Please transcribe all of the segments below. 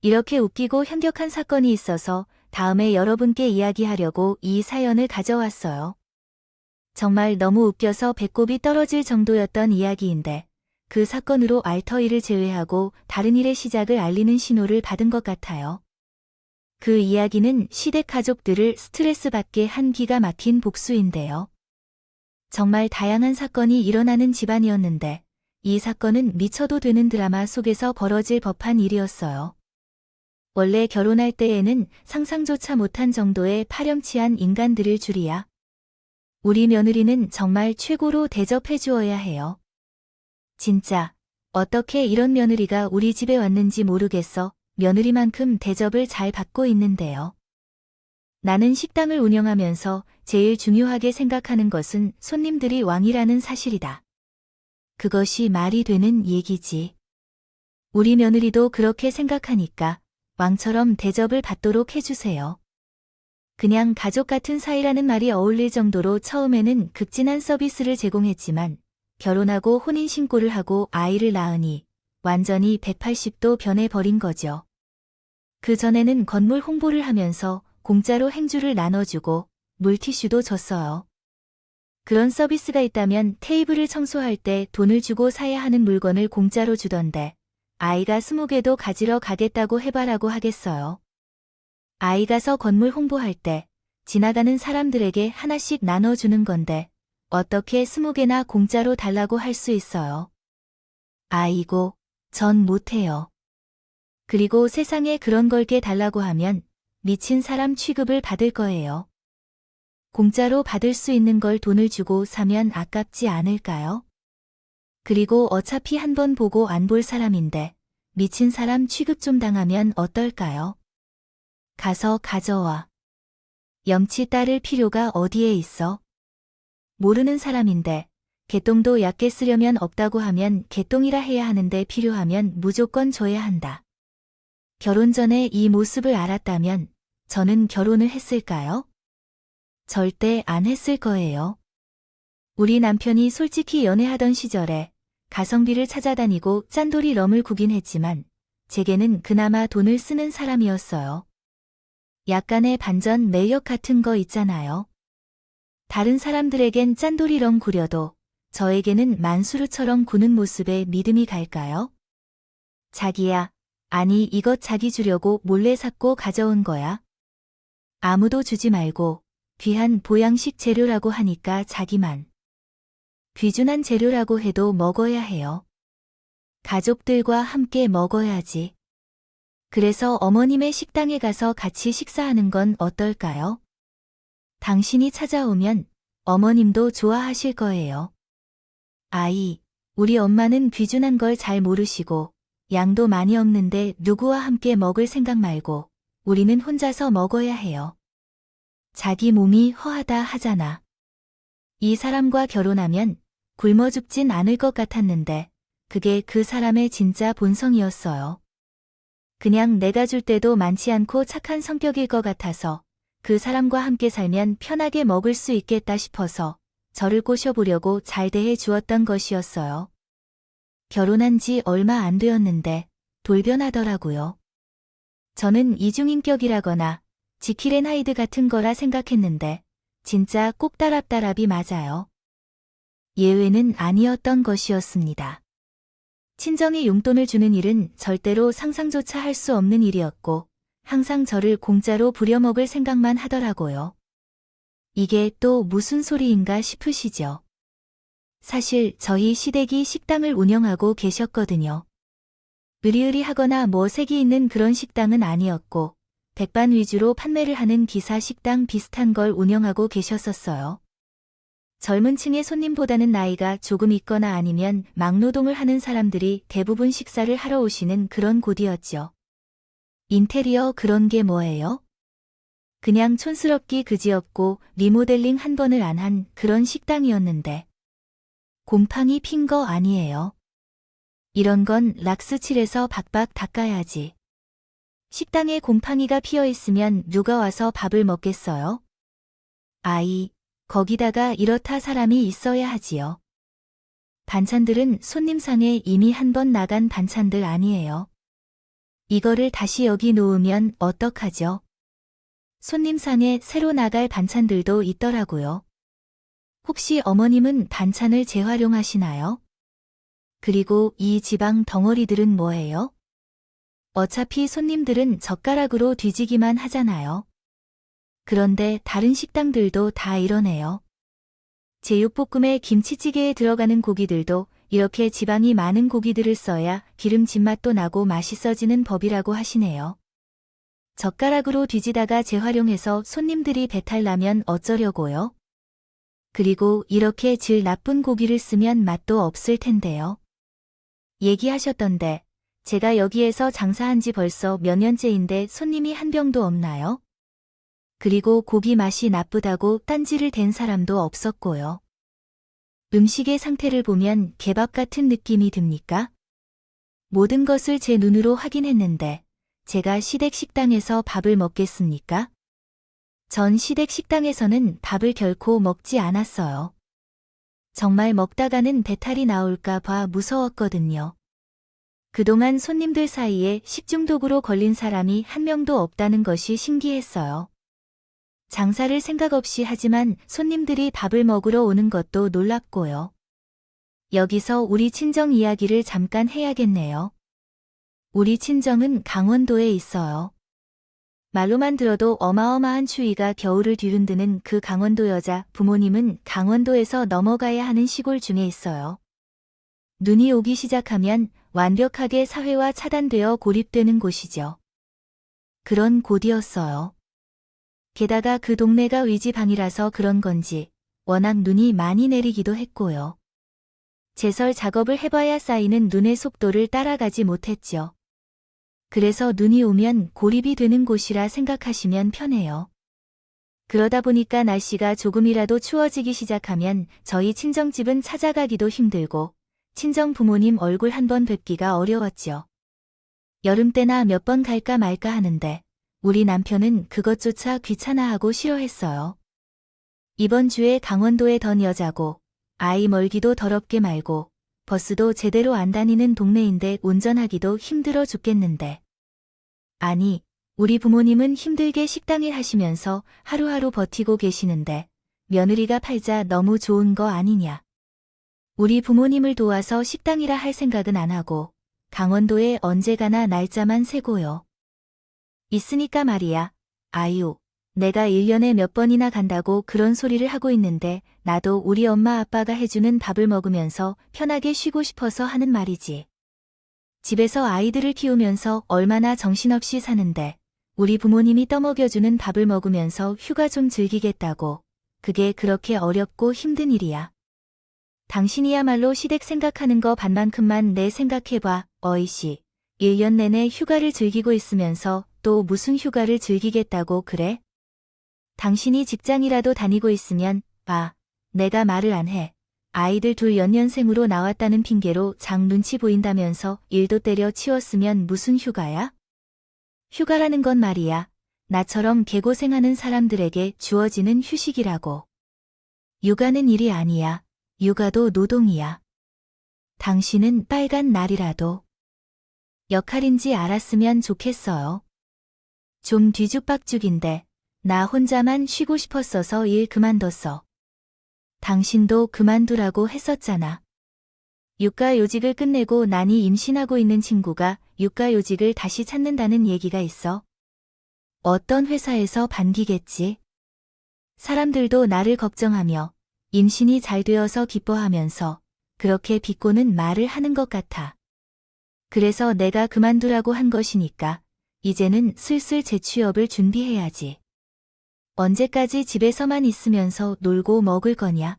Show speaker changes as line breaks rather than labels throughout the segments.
이렇게 웃기고 현격한 사건이 있어서 다음에 여러분께 이야기하려고 이 사연을 가져왔어요. 정말 너무 웃겨서 배꼽이 떨어질 정도였던 이야기인데 그 사건으로 알터일을 제외하고 다른 일의 시작을 알리는 신호를 받은 것 같아요. 그 이야기는 시댁 가족들을 스트레스 받게 한 기가 막힌 복수인데요. 정말 다양한 사건이 일어나는 집안이었는데 이 사건은 미쳐도 되는 드라마 속에서 벌어질 법한 일이었어요. 원래 결혼할 때에는 상상조차 못한 정도의 파렴치한 인간들을 줄이야. 우리 며느리는 정말 최고로 대접해 주어야 해요. 진짜 어떻게 이런 며느리가 우리 집에 왔는지 모르겠어. 며느리만큼 대접을 잘 받고 있는데요. 나는 식당을 운영하면서 제일 중요하게 생각하는 것은 손님들이 왕이라는 사실이다. 그것이 말이 되는 얘기지. 우리 며느리도 그렇게 생각하니까 왕처럼 대접을 받도록 해주세요. 그냥 가족 같은 사이라는 말이 어울릴 정도로 처음에는 극진한 서비스를 제공했지만 결혼하고 혼인신고를 하고 아이를 낳으니 완전히 180도 변해버린 거죠. 그전에는 건물 홍보를 하면서 공짜로 행주를 나눠주고 물티슈도 줬어요. 그런 서비스가 있다면 테이블을 청소할 때 돈을 주고 사야 하는 물건을 공짜로 주던데 아이가 20개도 가지러 가겠다고 해봐라고 하겠어요. 아이 가서 건물 홍보할 때 지나가는 사람들에게 하나씩 나눠주는 건데 어떻게 20개나 공짜로 달라고 할 수 있어요. 아이고, 전 못해요. 그리고 세상에 그런 걸게 달라고 하면 미친 사람 취급을 받을 거예요. 공짜로 받을 수 있는 걸 돈을 주고 사면 아깝지 않을까요? 그리고 어차피 한 번 보고 안 볼 사람인데 미친 사람 취급 좀 당하면 어떨까요? 가서 가져와. 염치 따를 필요가 어디에 있어? 모르는 사람인데 개똥도 얕게 쓰려면 없다고 하면 개똥이라 해야 하는데 필요하면 무조건 줘야 한다. 결혼 전에 이 모습을 알았다면 저는 결혼을 했을까요? 절대 안 했을 거예요. 우리 남편이 솔직히 연애하던 시절에 가성비를 찾아다니고 짠돌이 럼을 구긴 했지만 제게는 그나마 돈을 쓰는 사람이었어요. 약간의 반전 매력 같은 거 있잖아요. 다른 사람들에겐 짠돌이 럼 구려도 저에게는 만수르처럼 구는 모습에 믿음이 갈까요? 자기야, 아니 이것 자기 주려고 몰래 샀고 가져온 거야. 아무도 주지 말고 귀한 보양식 재료라고 하니까 자기만. 귀중한 재료라고 해도 먹어야 해요. 가족들과 함께 먹어야지. 그래서 어머님의 식당에 가서 같이 식사하는 건 어떨까요? 당신이 찾아오면 어머님도 좋아하실 거예요. 아이, 우리 엄마는 귀중한 걸 잘 모르시고 양도 많이 없는데 누구와 함께 먹을 생각 말고 우리는 혼자서 먹어야 해요. 자기 몸이 허하다 하잖아. 이 사람과 결혼하면 굶어 죽진 않을 것 같았는데 그게 그 사람의 진짜 본성이었어요. 그냥 내가 줄 때도 많지 않고 착한 성격일 것 같아서 그 사람과 함께 살면 편하게 먹을 수 있겠다 싶어서 저를 꼬셔보려고 잘 대해 주었던 것이었어요. 결혼한 지 얼마 안 되었는데 돌변하더라고요. 저는 이중인격이라거나 지킬 앤 하이드 같은 거라 생각했는데 진짜 꼭다랍다랍이 맞아요. 예외는 아니었던 것이었습니다. 친정에 용돈을 주는 일은 절대로 상상조차 할 수 없는 일이었고 항상 저를 공짜로 부려먹을 생각만 하더라고요. 이게 또 무슨 소리인가 싶으시죠? 사실 저희 시댁이 식당을 운영하고 계셨거든요. 으리으리하거나 뭐 색이 있는 그런 식당은 아니었고 백반 위주로 판매를 하는 기사 식당 비슷한 걸 운영하고 계셨었어요. 젊은 층의 손님보다는 나이가 조금 있거나 아니면 막노동을 하는 사람들이 대부분 식사를 하러 오시는 그런 곳이었죠. 인테리어 그런 게 뭐예요? 그냥 촌스럽기 그지없고 리모델링 한 번을 안 한 그런 식당이었는데 곰팡이 핀 거 아니에요. 이런 건 락스 칠해서 박박 닦아야지. 식당에 곰팡이가 피어 있으면 누가 와서 밥을 먹겠어요? 아이, 거기다가 이렇다 사람이 있어야 하지요. 반찬들은 손님상에 이미 한 번 나간 반찬들 아니에요. 이거를 다시 여기 놓으면 어떡하죠? 손님상에 새로 나갈 반찬들도 있더라고요. 혹시 어머님은 반찬을 재활용하시나요? 그리고 이 지방 덩어리들은 뭐예요? 어차피 손님들은 젓가락으로 뒤지기만 하잖아요. 그런데 다른 식당들도 다 이러네요. 제육볶음에 김치찌개에 들어가는 고기들도 이렇게 지방이 많은 고기들을 써야 기름진 맛도 나고 맛있어지는 법이라고 하시네요. 젓가락으로 뒤지다가 재활용해서 손님들이 배탈 나면 어쩌려고요? 그리고 이렇게 질 나쁜 고기를 쓰면 맛도 없을 텐데요. 얘기하셨던데 제가 여기에서 장사한 지 벌써 몇 년째인데 손님이 한 병도 없나요? 그리고 고기 맛이 나쁘다고 딴지를 댄 사람도 없었고요. 음식의 상태를 보면 개밥 같은 느낌이 듭니까? 모든 것을 제 눈으로 확인했는데 제가 시댁 식당에서 밥을 먹겠습니까? 전 시댁 식당에서는 밥을 결코 먹지 않았어요. 정말 먹다가는 배탈이 나올까 봐 무서웠거든요. 그동안 손님들 사이에 식중독으로 걸린 사람이 한 명도 없다는 것이 신기했어요. 장사를 생각 없이 하지만 손님들이 밥을 먹으러 오는 것도 놀랍고요. 여기서 우리 친정 이야기를 잠깐 해야겠네요. 우리 친정은 강원도에 있어요. 말로만 들어도 어마어마한 추위가 겨울을 뒤흔드는 그 강원도 여자 부모님은 강원도에서 넘어가야 하는 시골 중에 있어요. 눈이 오기 시작하면 완벽하게 사회와 차단되어 고립되는 곳이죠. 그런 곳이었어요. 게다가 그 동네가 위지방이라서 그런 건지 워낙 눈이 많이 내리기도 했고요. 제설 작업을 해봐야 쌓이는 눈의 속도를 따라가지 못했죠. 그래서 눈이 오면 고립이 되는 곳이라 생각하시면 편해요. 그러다 보니까 날씨가 조금이라도 추워지기 시작하면 저희 친정집은 찾아가기도 힘들고 친정 부모님 얼굴 한번 뵙기가 어려웠죠. 여름 때나 몇 번 갈까 말까 하는데 우리 남편은 그것조차 귀찮아하고 싫어했어요. 이번 주에 강원도에 던 여자고 아이 멀기도 더럽게 말고 버스도 제대로 안 다니는 동네인데 운전하기도 힘들어 죽겠는데. 아니, 우리 부모님은 힘들게 식당일 하시면서 하루하루 버티고 계시는데 며느리가 팔자 너무 좋은 거 아니냐. 우리 부모님을 도와서 식당이라 할 생각은 안 하고 강원도에 언제 가나 날짜만 세고요. 있으니까 말이야. 아유, 내가 1년에 몇 번이나 간다고 그런 소리를 하고 있는데 나도 우리 엄마 아빠가 해주는 밥을 먹으면서 편하게 쉬고 싶어서 하는 말이지. 집에서 아이들을 키우면서 얼마나 정신없이 사는데 우리 부모님이 떠먹여주는 밥을 먹으면서 휴가 좀 즐기겠다고. 그게 그렇게 어렵고 힘든 일이야. 당신이야말로 시댁 생각하는 거 반만큼만 내 생각해봐. 어이씨, 1년 내내 휴가를 즐기고 있으면서 또 무슨 휴가를 즐기겠다고 그래? 당신이 직장이라도 다니고 있으면 내가 말을 안 해. 아이들 둘 연년생으로 나왔다는 핑계로 장 눈치 보인다면서 일도 때려 치웠으면 무슨 휴가야? 휴가라는 건 말이야. 나처럼 개고생하는 사람들에게 주어지는 휴식이라고. 육아는 일이 아니야. 육아도 노동이야. 당신은 빨간 날이라도 역할인지 알았으면 좋겠어요. 좀 뒤죽박죽인데 나 혼자만 쉬고 싶었어서 일 그만뒀어. 당신도 그만두라고 했었잖아. 육가요직을 끝내고 나니 임신하고 있는 친구가 육가요직을 다시 찾는다는 얘기가 있어. 어떤 회사에서 반기겠지. 사람들도 나를 걱정하며 임신이 잘 되어서 기뻐하면서 그렇게 비꼬는 말을 하는 것 같아. 그래서 내가 그만두라고 한 것이니까 이제는 슬슬 재취업을 준비해야지. 언제까지 집에서만 있으면서 놀고 먹을 거냐?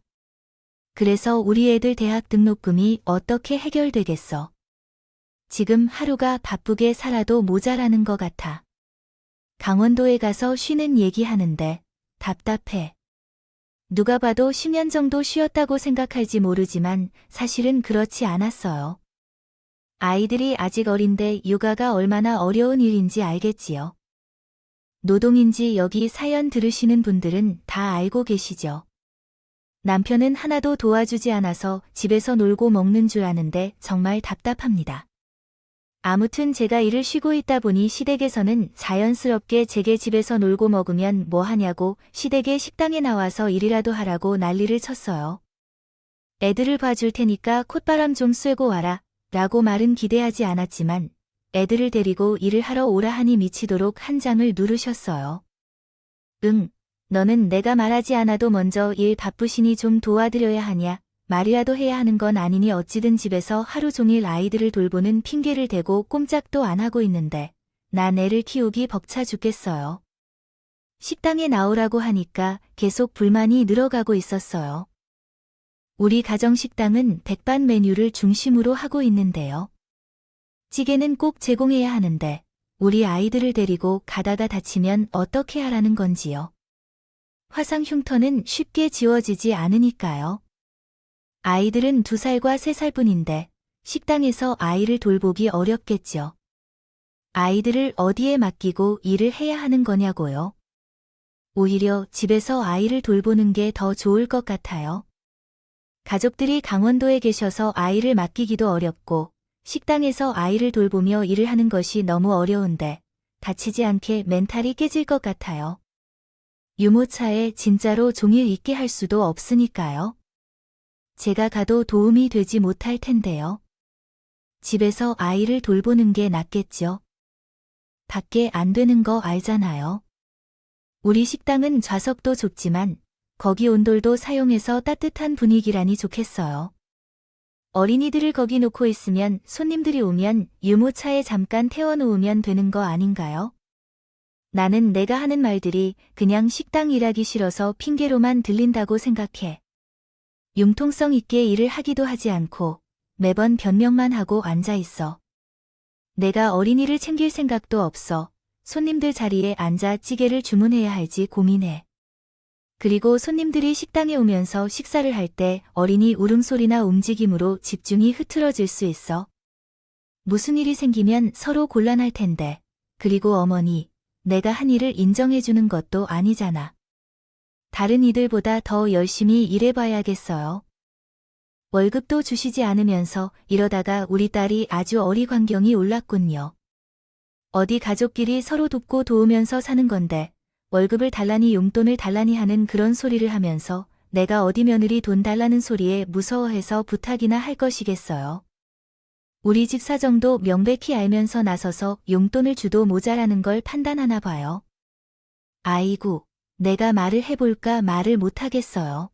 그래서 우리 애들 대학 등록금이 어떻게 해결되겠어? 지금 하루가 바쁘게 살아도 모자라는 것 같아. 강원도에 가서 쉬는 얘기하는데 답답해. 누가 봐도 10년 정도 쉬었다고 생각할지 모르지만 사실은 그렇지 않았어요. 아이들이 아직 어린데 육아가 얼마나 어려운 일인지 알겠지요. 노동인지 여기 사연 들으시는 분들은 다 알고 계시죠. 남편은 하나도 도와주지 않아서 집에서 놀고 먹는 줄 아는데 정말 답답합니다. 아무튼 제가 일을 쉬고 있다 보니 시댁에서는 자연스럽게 제게 집에서 놀고 먹으면 뭐 하냐고 시댁의 식당에 나와서 일이라도 하라고 난리를 쳤어요. 애들을 봐줄 테니까 콧바람 좀 쐬고 와라 라고 말은 기대하지 않았지만 애들을 데리고 일을 하러 오라 하니 미치도록 한 장을 누르셨어요. 응, 너는 내가 말하지 않아도 먼저 일 바쁘시니 좀 도와드려야 하냐, 말이라도 해야 하는 건 아니니 어찌든 집에서 하루 종일 아이들을 돌보는 핑계를 대고 꼼짝도 안 하고 있는데 난 애를 키우기 벅차 죽겠어요. 식당에 나오라고 하니까 계속 불만이 늘어가고 있었어요. 우리 가정식당은 백반 메뉴를 중심으로 하고 있는데요. 찌개는 꼭 제공해야 하는데 우리 아이들을 데리고 가다가 다치면 어떻게 하라는 건지요. 화상 흉터는 쉽게 지워지지 않으니까요. 아이들은 2살과 3살 뿐인데 식당에서 아이를 돌보기 어렵겠죠. 아이들을 어디에 맡기고 일을 해야 하는 거냐고요. 오히려 집에서 아이를 돌보는 게 더 좋을 것 같아요. 가족들이 강원도에 계셔서 아이를 맡기기도 어렵고 식당에서 아이를 돌보며 일을 하는 것이 너무 어려운데 다치지 않게 멘탈이 깨질 것 같아요. 유모차에 진짜로 종일 있게 할 수도 없으니까요. 제가 가도 도움이 되지 못할 텐데요. 집에서 아이를 돌보는 게 낫겠죠. 밖에 안 되는 거 알잖아요. 우리 식당은 좌석도 좁지만 거기 온돌도 사용해서 따뜻한 분위기라니 좋겠어요. 어린이들을 거기 놓고 있으면 손님들이 오면 유모차에 잠깐 태워놓으면 되는 거 아닌가요? 나는 내가 하는 말들이 그냥 식당 일하기 싫어서 핑계로만 들린다고 생각해. 융통성 있게 일을 하기도 하지 않고 매번 변명만 하고 앉아 있어. 내가 어린이를 챙길 생각도 없어. 손님들 자리에 앉아 찌개를 주문해야 할지 고민해. 그리고 손님들이 식당에 오면서 식사를 할 때 어린이 울음소리나 움직임으로 집중이 흐트러질 수 있어. 무슨 일이 생기면 서로 곤란할 텐데. 그리고 어머니, 내가 한 일을 인정해주는 것도 아니잖아. 다른 이들보다 더 열심히 일해봐야겠어요. 월급도 주시지 않으면서 이러다가 우리 딸이 아주 어리광경이 올랐군요. 어디 가족끼리 서로 돕고 도우면서 사는 건데 월급을 달라니 용돈을 달라니 하는 그런 소리를 하면서 내가 어디 며느리 돈 달라는 소리에 무서워해서 부탁이나 할 것이겠어요. 우리 집 사정도 명백히 알면서 나서서 용돈을 주도 모자라는 걸 판단하나 봐요. 아이고, 내가 말을 해볼까 말을 못하겠어요.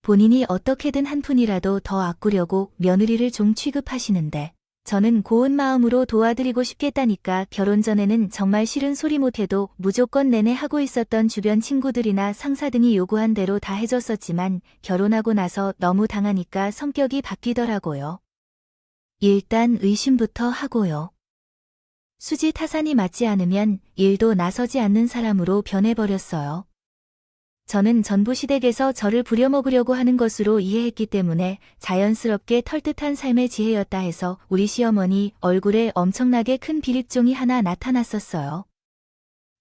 본인이 어떻게든 한 푼이라도 더 아끼려고 며느리를 종 취급하시는데 저는 고운 마음으로 도와드리고 싶겠다니까. 결혼 전에는 정말 싫은 소리 못해도 무조건 내내 하고 있었던 주변 친구들이나 상사 등이 요구한 대로 다 해줬었지만 결혼하고 나서 너무 당하니까 성격이 바뀌더라고요. 일단 의심부터 하고요. 수지 타산이 맞지 않으면 일도 나서지 않는 사람으로 변해버렸어요. 저는 전부 시댁에서 저를 부려먹으려고 하는 것으로 이해했기 때문에 자연스럽게 털듯한 삶의 지혜였다 해서 우리 시어머니 얼굴에 엄청나게 큰 비립종이 하나 나타났었어요.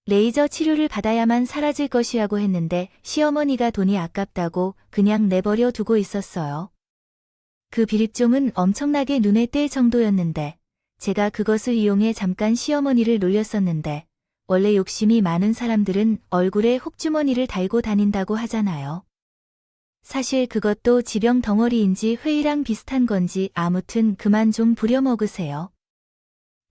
레이저 치료를 받아야만 사라질 것이라고 했는데 시어머니가 돈이 아깝다고 그냥 내버려 두고 있었어요. 그 비립종은 엄청나게 눈에 띌 정도였는데 제가 그것을 이용해 잠깐 시어머니를 놀렸었는데 원래 욕심이 많은 사람들은 얼굴에 혹주머니를 달고 다닌다고 하잖아요. 사실 그것도 지병 덩어리인지 회의랑 비슷한 건지 아무튼 그만 좀 부려먹으세요.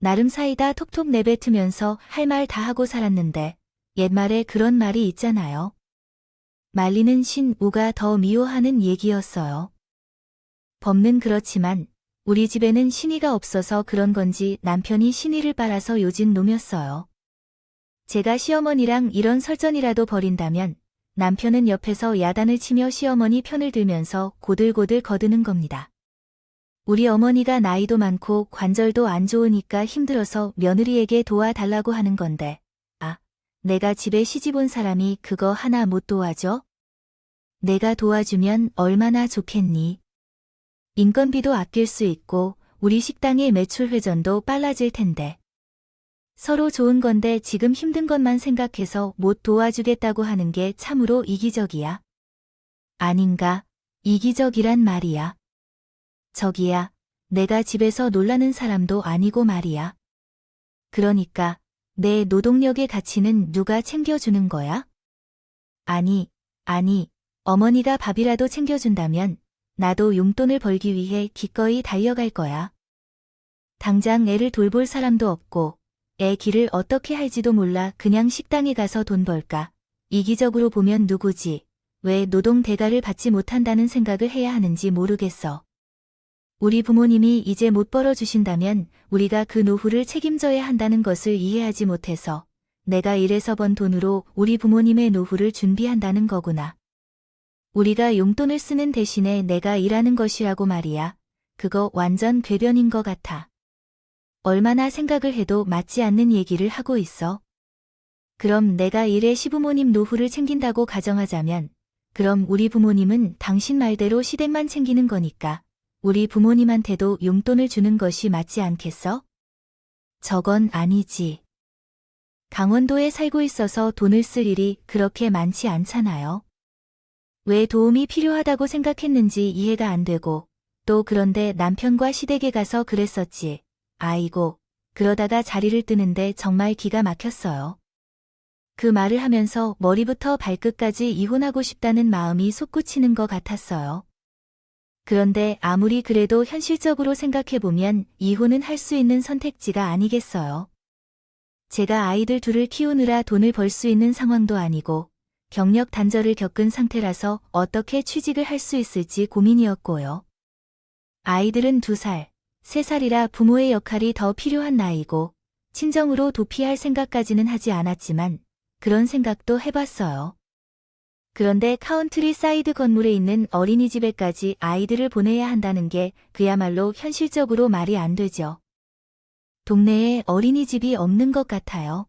나름 사이다 톡톡 내뱉으면서 할 말 다 하고 살았는데 옛말에 그런 말이 있잖아요. 말리는 신우가 더 미워하는 얘기였어요. 법는 그렇지만 우리 집에는 신의가 없어서 그런 건지 남편이 신의를 빨아서 요진 놈이었어요. 제가 시어머니랑 이런 설전이라도 벌인다면 남편은 옆에서 야단을 치며 시어머니 편을 들면서 고들고들 거드는 겁니다. 우리 어머니가 나이도 많고 관절도 안 좋으니까 힘들어서 며느리에게 도와달라고 하는 건데 내가 집에 시집 온 사람이 그거 하나 못 도와줘? 내가 도와주면 얼마나 좋겠니? 인건비도 아낄 수 있고 우리 식당의 매출 회전도 빨라질 텐데. 서로 좋은 건데 지금 힘든 것만 생각해서 못 도와주겠다고 하는 게 참으로 이기적이야. 아닌가? 이기적이란 말이야. 저기야, 내가 집에서 놀라는 사람도 아니고 말이야. 그러니까 내 노동력의 가치는 누가 챙겨주는 거야? 아니, 어머니가 밥이라도 챙겨준다면 나도 용돈을 벌기 위해 기꺼이 달려갈 거야. 당장 애를 돌볼 사람도 없고 애 길을 어떻게 할지도 몰라 그냥 식당에 가서 돈 벌까. 이기적으로 보면 누구지? 왜 노동 대가를 받지 못한다는 생각을 해야 하는지 모르겠어. 우리 부모님이 이제 못 벌어주신다면 우리가 그 노후를 책임져야 한다는 것을 이해하지 못해서 내가 일해서 번 돈으로 우리 부모님의 노후를 준비한다는 거구나. 우리가 용돈을 쓰는 대신에 내가 일하는 것이라고 말이야. 그거 완전 궤변인 것 같아. 얼마나 생각을 해도 맞지 않는 얘기를 하고 있어. 그럼 내가 일해 시부모님 노후를 챙긴다고 가정하자면 그럼 우리 부모님은 당신 말대로 시댁만 챙기는 거니까 우리 부모님한테도 용돈을 주는 것이 맞지 않겠어? 저건 아니지. 강원도에 살고 있어서 돈을 쓸 일이 그렇게 많지 않잖아요. 왜 도움이 필요하다고 생각했는지 이해가 안 되고 또 그런데 남편과 시댁에 가서 그랬었지. 아이고, 그러다가 자리를 뜨는데 정말 기가 막혔어요. 그 말을 하면서 머리부터 발끝까지 이혼하고 싶다는 마음이 솟구치는 것 같았어요. 그런데 아무리 그래도 현실적으로 생각해보면 이혼은 할 수 있는 선택지가 아니겠어요. 제가 아이들 둘을 키우느라 돈을 벌 수 있는 상황도 아니고 경력 단절을 겪은 상태라서 어떻게 취직을 할 수 있을지 고민이었고요. 아이들은 2살, 3살이라 부모의 역할이 더 필요한 나이고 친정으로 도피할 생각까지는 하지 않았지만 그런 생각도 해봤어요. 그런데 카운트리 사이드 건물에 있는 어린이집에까지 아이들을 보내야 한다는 게 그야말로 현실적으로 말이 안 되죠. 동네에 어린이집이 없는 것 같아요.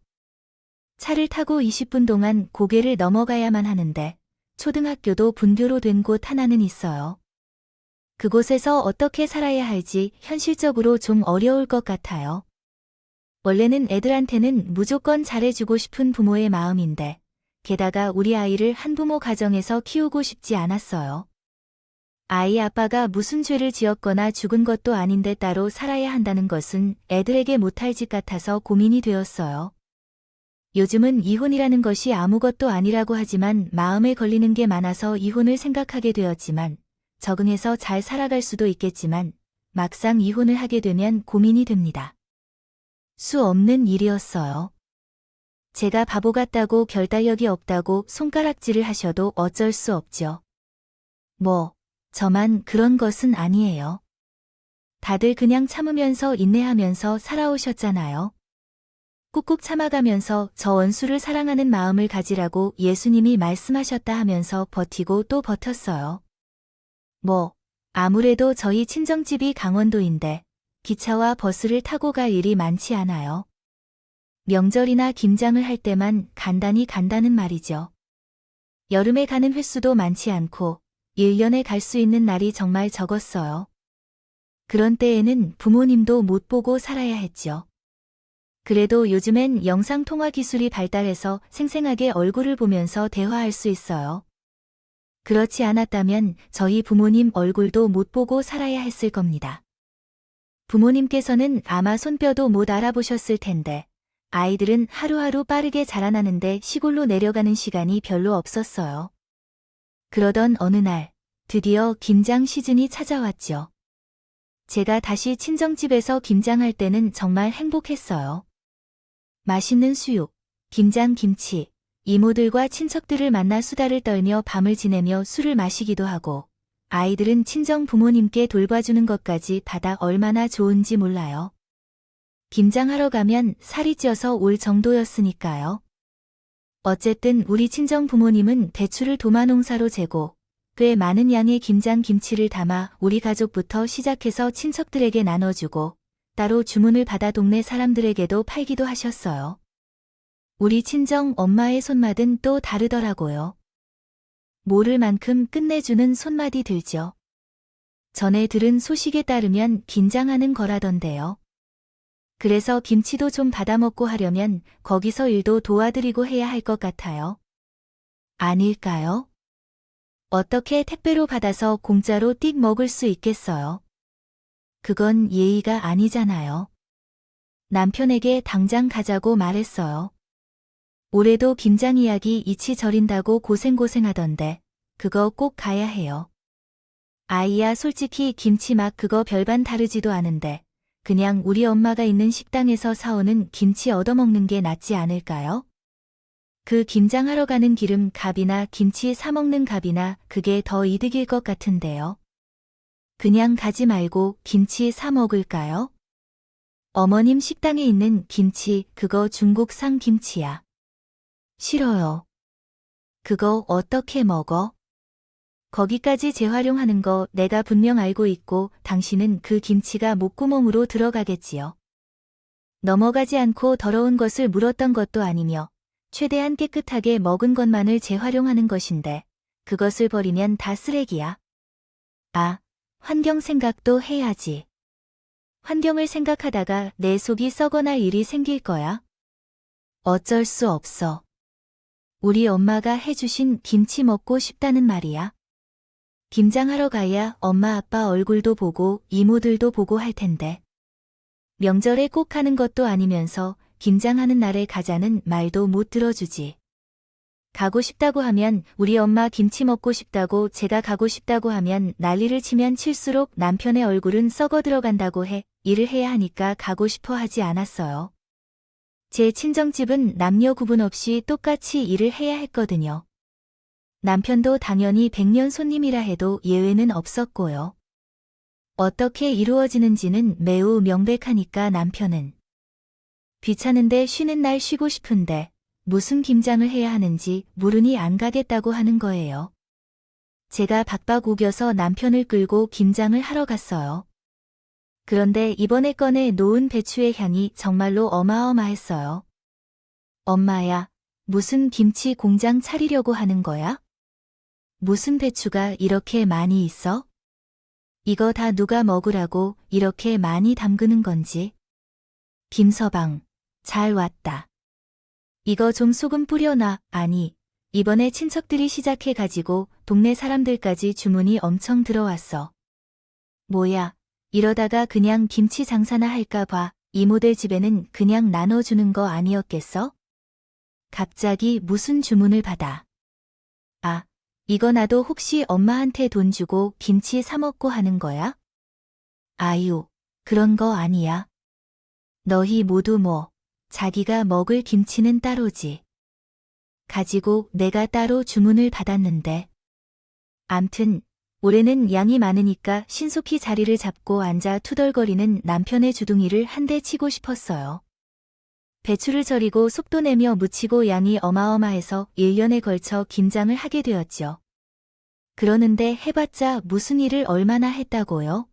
차를 타고 20분 동안 고개를 넘어가야만 하는데 초등학교도 분교로 된 곳 하나는 있어요. 그곳에서 어떻게 살아야 할지 현실적으로 좀 어려울 것 같아요. 원래는 애들한테는 무조건 잘해주고 싶은 부모의 마음인데 게다가 우리 아이를 한부모 가정에서 키우고 싶지 않았어요. 아이 아빠가 무슨 죄를 지었거나 죽은 것도 아닌데 따로 살아야 한다는 것은 애들에게 못할 짓 같아서 고민이 되었어요. 요즘은 이혼이라는 것이 아무것도 아니라고 하지만 마음에 걸리는 게 많아서 이혼을 생각하게 되었지만 적응해서 잘 살아갈 수도 있겠지만 막상 이혼을 하게 되면 고민이 됩니다. 수 없는 일이었어요. 제가 바보 같다고 결단력이 없다고 손가락질을 하셔도 어쩔 수 없죠. 저만 그런 것은 아니에요. 다들 그냥 참으면서 인내하면서 살아오셨잖아요. 꾹꾹 참아가면서 저 원수를 사랑하는 마음을 가지라고 예수님이 말씀하셨다 하면서 버티고 또 버텼어요. 아무래도 저희 친정집이 강원도인데 기차와 버스를 타고 갈 일이 많지 않아요. 명절이나 김장을 할 때만 간단히 간다는 말이죠. 여름에 가는 횟수도 많지 않고 1년에 갈 수 있는 날이 정말 적었어요. 그런 때에는 부모님도 못 보고 살아야 했죠. 그래도 요즘엔 영상통화 기술이 발달해서 생생하게 얼굴을 보면서 대화할 수 있어요. 그렇지 않았다면 저희 부모님 얼굴도 못 보고 살아야 했을 겁니다. 부모님께서는 아마 손뼈도 못 알아보셨을 텐데 아이들은 하루하루 빠르게 자라나는데 시골로 내려가는 시간이 별로 없었어요. 그러던 어느 날 드디어 김장 시즌이 찾아왔죠. 제가 다시 친정집에서 김장할 때는 정말 행복했어요. 맛있는 수육, 김장 김치, 이모들과 친척들을 만나 수다를 떨며 밤을 지내며 술을 마시기도 하고 아이들은 친정 부모님께 돌봐주는 것까지 받아 얼마나 좋은지 몰라요. 김장하러 가면 살이 쪄서 올 정도였으니까요. 어쨌든 우리 친정 부모님은 배추를 도마농사로 재고 꽤 많은 양의 김장 김치를 담아 우리 가족부터 시작해서 친척들에게 나눠주고 따로 주문을 받아 동네 사람들에게도 팔기도 하셨어요. 우리 친정 엄마의 손맛은 또 다르더라고요. 모를 만큼 끝내주는 손맛이 들죠. 전에 들은 소식에 따르면 긴장하는 거라던데요. 그래서 김치도 좀 받아먹고 하려면 거기서 일도 도와드리고 해야 할 것 같아요. 아닐까요? 어떻게 택배로 받아서 공짜로 띡 먹을 수 있겠어요? 그건 예의가 아니잖아요. 남편에게 당장 가자고 말했어요. 올해도 김장 이야기 이치 저린다고 고생하던데 그거 꼭 가야 해요. 아이야 솔직히 김치 맛 그거 별반 다르지도 않은데 그냥 우리 엄마가 있는 식당에서 사오는 김치 얻어먹는 게 낫지 않을까요? 그 김장하러 가는 기름 값이나 김치 사먹는 값이나 그게 더 이득일 것 같은데요. 그냥 가지 말고 김치 사 먹을까요? 어머님 식당에 있는 김치 그거 중국산 김치야. 싫어요. 그거 어떻게 먹어? 거기까지 재활용하는 거 내가 분명 알고 있고 당신은 그 김치가 목구멍으로 들어가겠지요. 넘어가지 않고 더러운 것을 물었던 것도 아니며 최대한 깨끗하게 먹은 것만을 재활용하는 것인데 그것을 버리면 다 쓰레기야. 아, 환경 생각도 해야지. 환경을 생각하다가 내 속이 썩어날 일이 생길 거야. 어쩔 수 없어. 우리 엄마가 해주신 김치 먹고 싶다는 말이야. 김장하러 가야 엄마 아빠 얼굴도 보고 이모들도 보고 할 텐데. 명절에 꼭 하는 것도 아니면서 김장하는 날에 가자는 말도 못 들어주지. 가고 싶다고 하면 우리 엄마 김치 먹고 싶다고 제가 가고 싶다고 하면 난리를 치면 칠수록 남편의 얼굴은 썩어 들어간다고 해 일을 해야 하니까 가고 싶어 하지 않았어요. 제 친정집은 남녀 구분 없이 똑같이 일을 해야 했거든요. 남편도 당연히 100년 손님이라 해도 예외는 없었고요. 어떻게 이루어지는지는 매우 명백하니까 남편은 귀찮은데 쉬는 날 쉬고 싶은데 무슨 김장을 해야 하는지 모르니 안 가겠다고 하는 거예요. 제가 박박 우겨서 남편을 끌고 김장을 하러 갔어요. 그런데 이번에 꺼내 놓은 배추의 향이 정말로 어마어마했어요. 엄마야, 무슨 김치 공장 차리려고 하는 거야? 무슨 배추가 이렇게 많이 있어? 이거 다 누가 먹으라고 이렇게 많이 담그는 건지. 김서방, 잘 왔다. 이거 좀 소금 뿌려놔. 아니, 이번에 친척들이 시작해가지고 동네 사람들까지 주문이 엄청 들어왔어. 뭐야, 이러다가 그냥 김치 장사나 할까 봐. 이모들 집에는 그냥 나눠주는 거 아니었겠어? 갑자기 무슨 주문을 받아. 아, 이거 나도 혹시 엄마한테 돈 주고 김치 사 먹고 하는 거야? 아유, 그런 거 아니야. 너희 모두 뭐, 자기가 먹을 김치는 따로지. 가지고 내가 따로 주문을 받았는데. 암튼, 올해는 양이 많으니까 신속히 자리를 잡고 앉아 투덜거리는 남편의 주둥이를 한 대 치고 싶었어요. 배추를 절이고 속도 내며 무치고 양이 어마어마해서 1년에 걸쳐 김장을 하게 되었죠. 그러는데 해봤자 무슨 일을 얼마나 했다고요?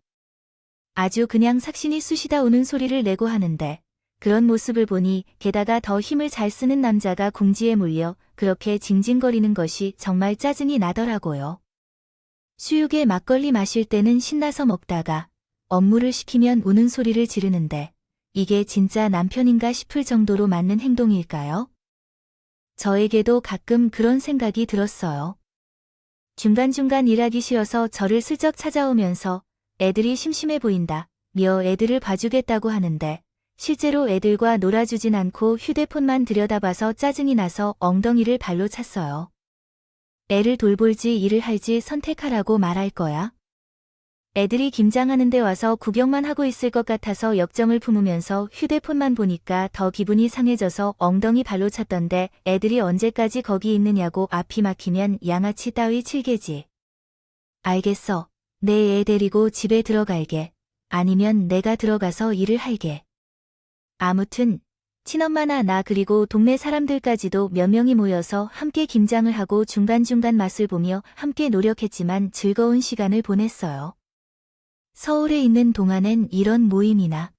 아주 그냥 삭신이 쑤시다 우는 소리를 내고 하는데 그런 모습을 보니 게다가 더 힘을 잘 쓰는 남자가 궁지에 몰려 그렇게 징징거리는 것이 정말 짜증이 나더라고요. 수육에 막걸리 마실 때는 신나서 먹다가 업무를 시키면 우는 소리를 지르는데 이게 진짜 남편인가 싶을 정도로 맞는 행동일까요? 저에게도 가끔 그런 생각이 들었어요. 중간중간 일하기 싫어서 저를 슬쩍 찾아오면서 애들이 심심해 보인다 며 애들을 봐주겠다고 하는데 실제로 애들과 놀아주진 않고 휴대폰만 들여다봐서 짜증이 나서 엉덩이를 발로 찼어요. 애를 돌볼지 일을 할지 선택하라고 말할 거야? 애들이 김장하는 데 와서 구경만 하고 있을 것 같아서 역정을 품으면서 휴대폰만 보니까 더 기분이 상해져서 엉덩이 발로 찼던데 애들이 언제까지 거기 있느냐고 앞이 막히면 양아치 따위 칠개지. 알겠어. 내 애 데리고 집에 들어갈게. 아니면 내가 들어가서 일을 할게. 아무튼 친엄마나 나 그리고 동네 사람들까지도 몇 명이 모여서 함께 김장을 하고 중간중간 맛을 보며 함께 노력했지만 즐거운 시간을 보냈어요. 서울에 있는 동안엔 이런 모임이나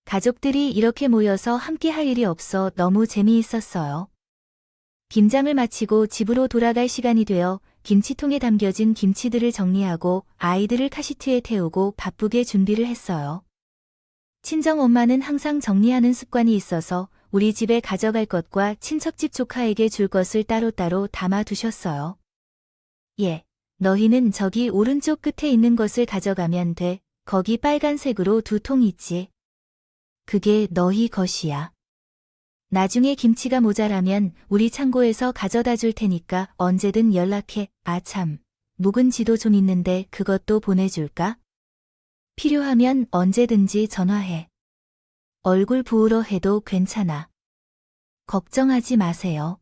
가족들이 이렇게 모여서 함께 할 일이 없어 너무 재미있었어요. 김장을 마치고 집으로 돌아갈 시간이 되어 김치통에 담겨진 김치들을 정리하고 아이들을 카시트에 태우고 바쁘게 준비를 했어요. 친정엄마는 항상 정리하는 습관이 있어서 우리 집에 가져갈 것과 친척집 조카에게 줄 것을 따로따로 담아두셨어요. 예, 너희는 저기 오른쪽 끝에 있는 것을 가져가면 돼. 거기 빨간색으로 2통 있지. 그게 너희 것이야. 나중에 김치가 모자라면 우리 창고에서 가져다 줄 테니까 언제든 연락해. 아 참, 묵은지도 좀 있는데 그것도 보내줄까? 필요하면 언제든지 전화해. 얼굴 부으러 해도 괜찮아. 걱정하지 마세요.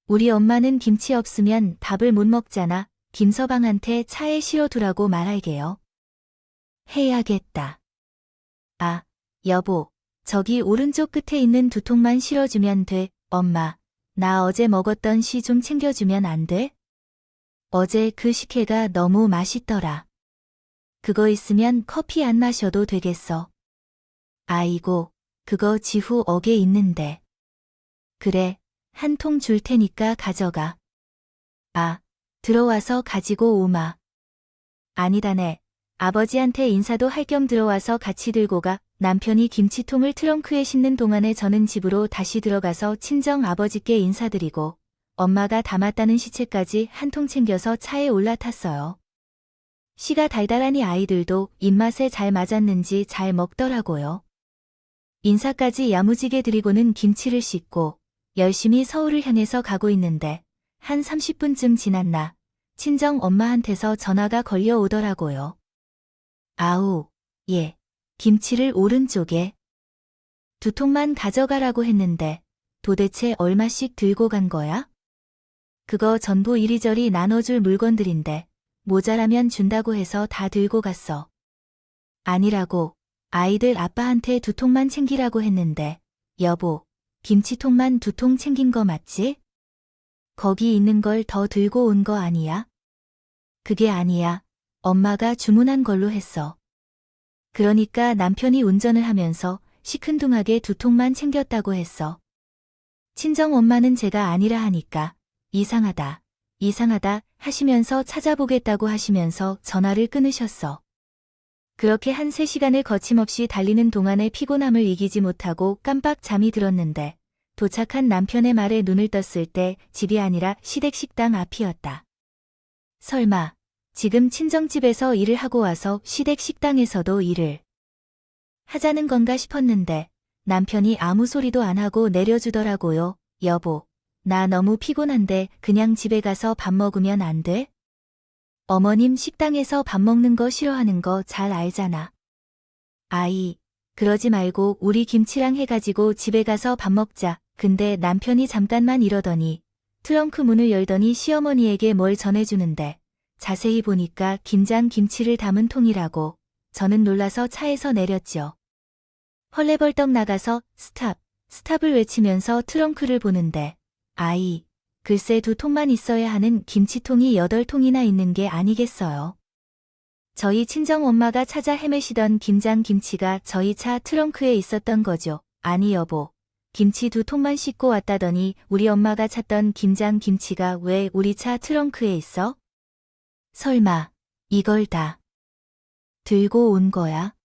우리 엄마는 김치 없으면 밥을 못 먹잖아. 김서방한테 차에 실어두라고 말할게요. 해야겠다. 아, 여보, 저기 오른쪽 끝에 있는 2통만 실어주면 돼. 엄마, 나 어제 먹었던 시 좀 챙겨주면 안 돼? 어제 그 식혜가 너무 맛있더라. 그거 있으면 커피 안 마셔도 되겠어. 아이고, 그거 지후 억에 있는데. 그래, 한 통 줄 테니까 가져가. 아, 들어와서 가지고 오마. 아니다네. 아버지한테 인사도 할 겸 들어와서 같이 들고 가. 남편이 김치통을 트렁크에 싣는 동안에 저는 집으로 다시 들어가서 친정 아버지께 인사드리고 엄마가 담았다는 시체까지 한 통 챙겨서 차에 올라탔어요. 시가 달달하니 아이들도 입맛에 잘 맞았는지 잘 먹더라고요. 인사까지 야무지게 드리고는 김치를 싣고 열심히 서울을 향해서 가고 있는데 한 30분쯤 지났나 친정 엄마한테서 전화가 걸려오더라고요. 아우, 예, 김치를 오른쪽에 2통만 가져가라고 했는데 도대체 얼마씩 들고 간 거야? 그거 전부 이리저리 나눠줄 물건들인데 모자라면 준다고 해서 다 들고 갔어. 아니라고, 아이들 아빠한테 2통만 챙기라고 했는데 여보, 김치통만 2통 챙긴 거 맞지? 거기 있는 걸 더 들고 온 거 아니야? 그게 아니야. 엄마가 주문한 걸로 했어. 그러니까 남편이 운전을 하면서 시큰둥하게 2통만 챙겼다고 했어. 친정 엄마는 제가 아니라 하니까 이상하다, 이상하다 하시면서 찾아보겠다고 하시면서 전화를 끊으셨어. 그렇게 한 3시간을 거침없이 달리는 동안의 피곤함을 이기지 못하고 깜빡 잠이 들었는데 도착한 남편의 말에 눈을 떴을 때 집이 아니라 시댁식당 앞이었다. 설마 지금 친정집에서 일을 하고 와서 시댁식당에서도 일을 하자는 건가 싶었는데 남편이 아무 소리도 안 하고 내려주더라고요. 여보, 나 너무 피곤한데 그냥 집에 가서 밥 먹으면 안 돼? 어머님 식당에서 밥 먹는 거 싫어하는 거 잘 알잖아. 아이, 그러지 말고 우리 김치랑 해가지고 집에 가서 밥 먹자. 근데 남편이 잠깐만 이러더니 트렁크 문을 열더니 시어머니에게 뭘 전해주는데 자세히 보니까 김장 김치를 담은 통이라고. 저는 놀라서 차에서 내렸죠. 헐레벌떡 나가서 스탑, 스탑을 외치면서 트렁크를 보는데 아이, 글쎄 2통만 있어야 하는 김치통이 8통이나 있는 게 아니겠어요. 저희 친정엄마가 찾아 헤매시던 김장 김치가 저희 차 트렁크에 있었던 거죠. 아니 여보, 김치 2통만 싣고 왔다더니 우리 엄마가 찾던 김장 김치가 왜 우리 차 트렁크에 있어? 설마 이걸 다 들고 온 거야?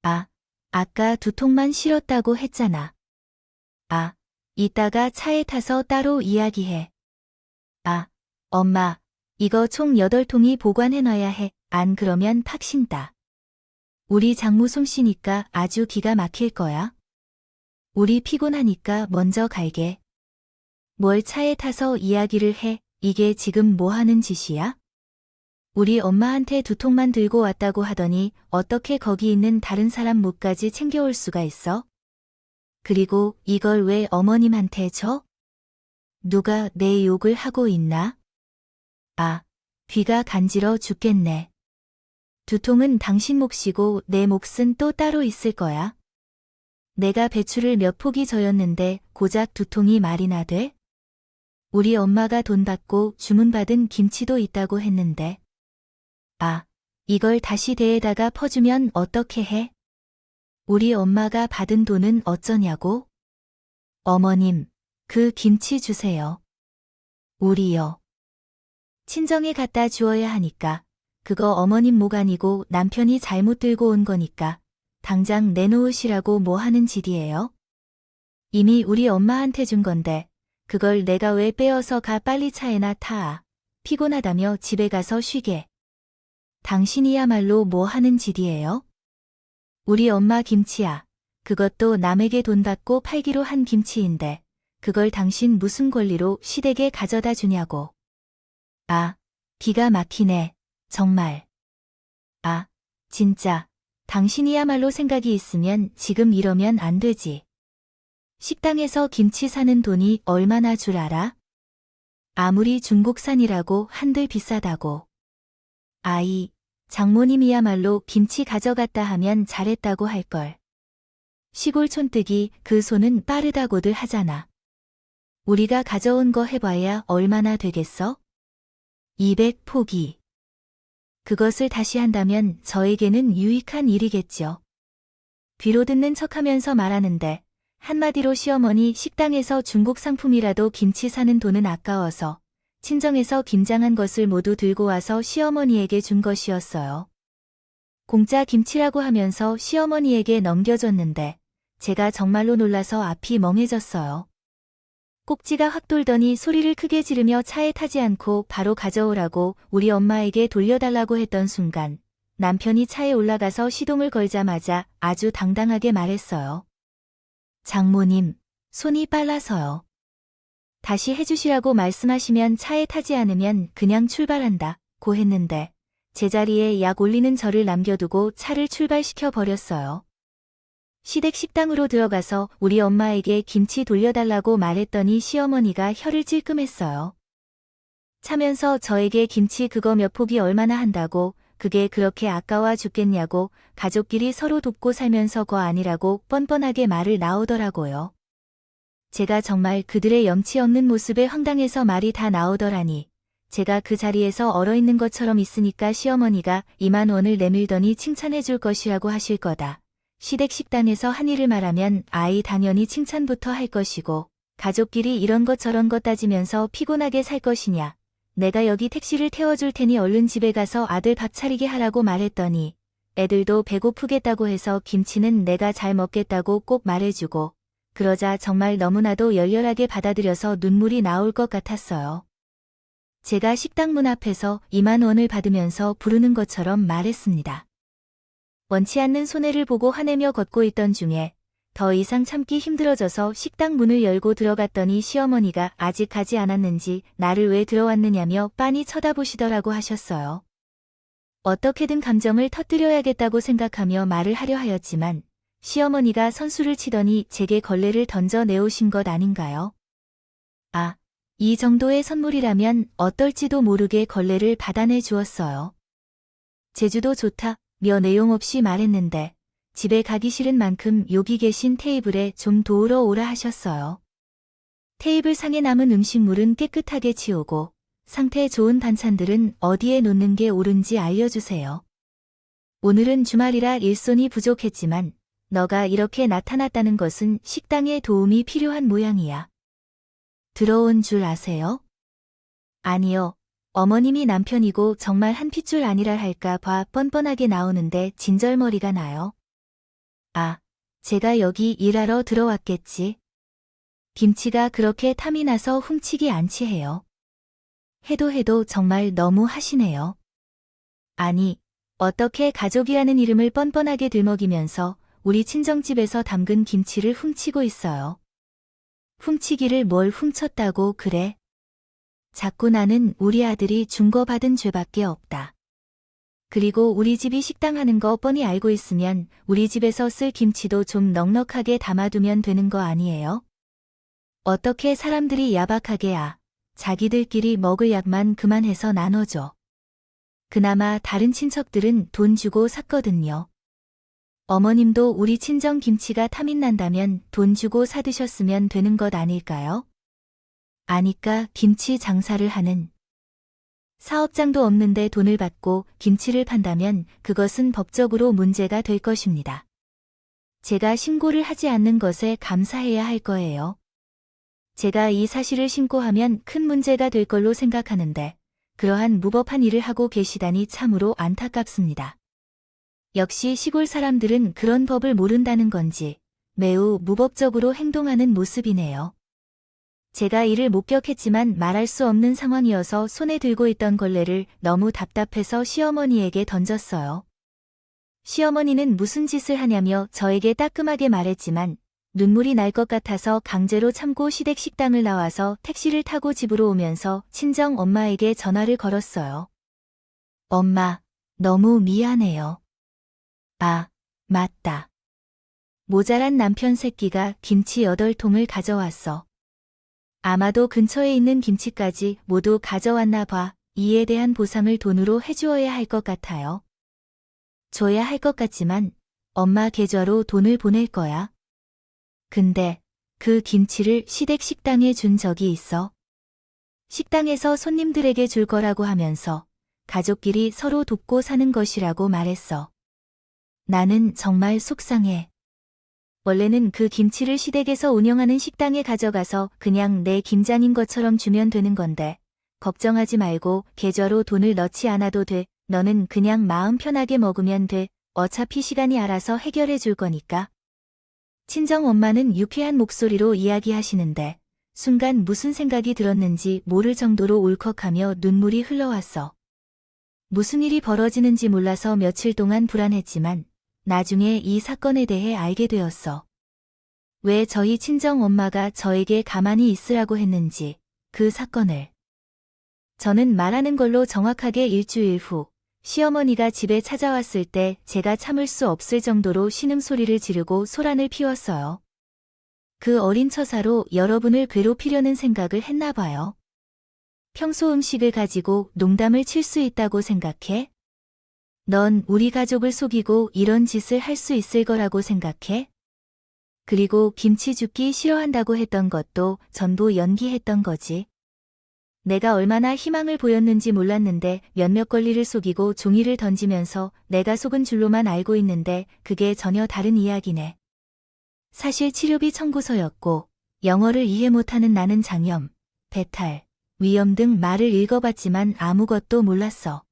아, 아까 2통만 실었다고 했잖아. 아, 이따가 차에 타서 따로 이야기해. 아, 엄마, 이거 총 8통이 보관해놔야 해. 안 그러면 팍신다. 우리 장모 솜씨니까 아주 기가 막힐 거야. 우리 피곤하니까 먼저 갈게. 뭘 차에 타서 이야기를 해? 이게 지금 뭐 하는 짓이야? 우리 엄마한테 2통만 들고 왔다고 하더니 어떻게 거기 있는 다른 사람 몫까지 챙겨올 수가 있어? 그리고 이걸 왜 어머님한테 줘? 누가 내 욕을 하고 있나? 아, 귀가 간지러 죽겠네. 2통은 당신 몫이고 내 몫은 또 따로 있을 거야. 내가 배추를 몇 포기 저였는데 고작 2통이 말이나 돼? 우리 엄마가 돈 받고 주문받은 김치도 있다고 했는데. 아, 이걸 다시 대에다가 퍼주면 어떻게 해? 우리 엄마가 받은 돈은 어쩌냐고? 어머님, 그 김치 주세요. 우리요. 친정에 갖다 주어야 하니까. 그거 어머님 목 아니고 남편이 잘못 들고 온 거니까. 당장 내놓으시라고 뭐 하는 짓이에요? 이미 우리 엄마한테 준 건데 그걸 내가 왜 빼어서 가 빨리 차에나 타. 피곤하다며 집에 가서 쉬게. 당신이야말로 뭐 하는 짓이에요? 우리 엄마 김치야. 그것도 남에게 돈 받고 팔기로 한 김치인데 그걸 당신 무슨 권리로 시댁에 가져다 주냐고. 아, 기가 막히네. 정말. 아, 진짜. 당신이야말로 생각이 있으면 지금 이러면 안 되지. 식당에서 김치 사는 돈이 얼마나 줄 알아? 아무리 중국산이라고 한들 비싸다고. 아이, 장모님이야말로 김치 가져갔다 하면 잘했다고 할걸. 시골 촌뜨기 그 손은 빠르다고들 하잖아. 우리가 가져온 거 해봐야 얼마나 되겠어? 200 포기. 그것을 다시 한다면 저에게는 유익한 일이겠죠. 귀로 듣는 척하면서 말하는데 한마디로 시어머니 식당에서 중국 상품이라도 김치 사는 돈은 아까워서 친정에서 김장한 것을 모두 들고 와서 시어머니에게 준 것이었어요. 공짜 김치라고 하면서 시어머니에게 넘겨줬는데 제가 정말로 놀라서 앞이 멍해졌어요. 꼭지가 확 돌더니 소리를 크게 지르며 차에 타지 않고 바로 가져오라고 우리 엄마에게 돌려달라고 했던 순간 남편이 차에 올라가서 시동을 걸자마자 아주 당당하게 말했어요. 장모님, 손이 빨라서요. 다시 해주시라고 말씀하시면 차에 타지 않으면 그냥 출발한다고 했는데 제자리에 약 올리는 저를 남겨두고 차를 출발시켜 버렸어요. 시댁 식당으로 들어가서 우리 엄마에게 김치 돌려달라고 말했더니 시어머니가 혀를 찔끔했어요. 차면서 저에게 김치 그거 몇 포기 얼마나 한다고 그게 그렇게 아까워 죽겠냐고 가족끼리 서로 돕고 살면서 거 아니라고 뻔뻔하게 말을 나오더라고요. 제가 정말 그들의 염치 없는 모습에 황당해서 말이 다 나오더라니. 제가 그 자리에서 얼어있는 것처럼 있으니까 시어머니가 2만 원을 내밀더니 칭찬해 줄 것이라고 하실 거다. 시댁 식당에서 한 일을 말하면 아이 당연히 칭찬부터 할 것이고 가족끼리 이런 것 저런 것 따지면서 피곤하게 살 것이냐. 내가 여기 택시를 태워줄 테니 얼른 집에 가서 아들 밥 차리게 하라고 말했더니 애들도 배고프겠다고 해서 김치는 내가 잘 먹겠다고 꼭 말해주고 그러자 정말 너무나도 열렬하게 받아들여서 눈물이 나올 것 같았어요. 제가 식당 문 앞에서 2만 원을 받으면서 부르는 것처럼 말했습니다. 원치 않는 손해를 보고 화내며 걷고 있던 중에 더 이상 참기 힘들어져서 식당 문을 열고 들어갔더니 시어머니가 아직 가지 않았는지 나를 왜 들어왔느냐며 빤히 쳐다보시더라고 하셨어요. 어떻게든 감정을 터뜨려야겠다고 생각하며 말을 하려 하였지만 시어머니가 선수를 치더니 제게 걸레를 던져 내오신 것 아닌가요? 아, 이 정도의 선물이라면 어떨지도 모르게 걸레를 받아내 주었어요. 제주도 좋다 며 내용 없이 말했는데 집에 가기 싫은 만큼 여기 계신 테이블에 좀 도우러 오라 하셨어요. 테이블 상에 남은 음식물은 깨끗하게 치우고 상태 좋은 반찬들은 어디에 놓는 게 옳은지 알려주세요. 오늘은 주말이라 일손이 부족했지만 너가 이렇게 나타났다는 것은 식당에 도움이 필요한 모양이야. 들어온 줄 아세요? 아니요. 어머님이 남편이고 정말 한 핏줄 아니라 할까 봐 뻔뻔하게 나오는데 진절머리가 나요. 아, 제가 여기 일하러 들어왔겠지. 김치가 그렇게 탐이 나서 훔치기 않지해요. 해도 정말 너무 하시네요. 아니, 어떻게 가족이라는 이름을 뻔뻔하게 들먹이면서 우리 친정집에서 담근 김치를 훔치고 있어요. 훔치기를 뭘 훔쳤다고 그래? 자꾸 나는 우리 아들이 준 거 받은 죄밖에 없다. 그리고 우리 집이 식당 하는 거 뻔히 알고 있으면 우리 집에서 쓸 김치도 좀 넉넉하게 담아두면 되는 거 아니에요? 어떻게 사람들이 야박하게 자기들끼리 먹을 약만 그만해서 나눠줘. 그나마 다른 친척들은 돈 주고 샀거든요. 어머님도 우리 친정 김치가 탐이 난다면 돈 주고 사드셨으면 되는 것 아닐까요? 아니까 김치 장사를 하는 사업장도 없는데 돈을 받고 김치를 판다면 그것은 법적으로 문제가 될 것입니다. 제가 신고를 하지 않는 것에 감사해야 할 거예요. 제가 이 사실을 신고하면 큰 문제가 될 걸로 생각하는데 그러한 무법한 일을 하고 계시다니 참으로 안타깝습니다. 역시 시골 사람들은 그런 법을 모른다는 건지 매우 무법적으로 행동하는 모습이네요. 제가 이를 목격했지만 말할 수 없는 상황이어서 손에 들고 있던 걸레를 너무 답답해서 시어머니에게 던졌어요. 시어머니는 무슨 짓을 하냐며 저에게 따끔하게 말했지만 눈물이 날 것 같아서 강제로 참고 시댁 식당을 나와서 택시를 타고 집으로 오면서 친정 엄마에게 전화를 걸었어요. 엄마, 너무 미안해요. 아, 맞다. 모자란 남편 새끼가 김치 8통을 가져왔어. 아마도 근처에 있는 김치까지 모두 가져왔나 봐. 이에 대한 보상을 돈으로 해주어야 할 것 같아요. 줘야 할 것 같지만 엄마 계좌로 돈을 보낼 거야. 근데 그 김치를 시댁 식당에 준 적이 있어. 식당에서 손님들에게 줄 거라고 하면서 가족끼리 서로 돕고 사는 것이라고 말했어. 나는 정말 속상해. 원래는 그 김치를 시댁에서 운영하는 식당에 가져가서 그냥 내 김장인 것처럼 주면 되는 건데 걱정하지 말고 계좌로 돈을 넣지 않아도 돼. 너는 그냥 마음 편하게 먹으면 돼. 어차피 시간이 알아서 해결해 줄 거니까. 친정 엄마는 유쾌한 목소리로 이야기하시는데 순간 무슨 생각이 들었는지 모를 정도로 울컥하며 눈물이 흘러왔어. 무슨 일이 벌어지는지 몰라서 며칠 동안 불안했지만 나중에 이 사건에 대해 알게 되었어. 왜 저희 친정 엄마가 저에게 가만히 있으라고 했는지, 그 사건을. 저는 말하는 걸로 정확하게 일주일 후 시어머니가 집에 찾아왔을 때 제가 참을 수 없을 정도로 신음소리를 지르고 소란을 피웠어요. 그 어린 처사로 여러분을 괴롭히려는 생각을 했나 봐요. 평소 음식을 가지고 농담을 칠 수 있다고 생각해? 넌 우리 가족을 속이고 이런 짓을 할 수 있을 거라고 생각해? 그리고 김치 줍기 싫어한다고 했던 것도 전부 연기했던 거지. 내가 얼마나 희망을 보였는지 몰랐는데 몇몇 권리를 속이고 종이를 던지면서 내가 속은 줄로만 알고 있는데 그게 전혀 다른 이야기네. 사실 치료비 청구서였고 영어를 이해 못하는 나는 장염, 배탈, 위염 등 말을 읽어봤지만 아무것도 몰랐어.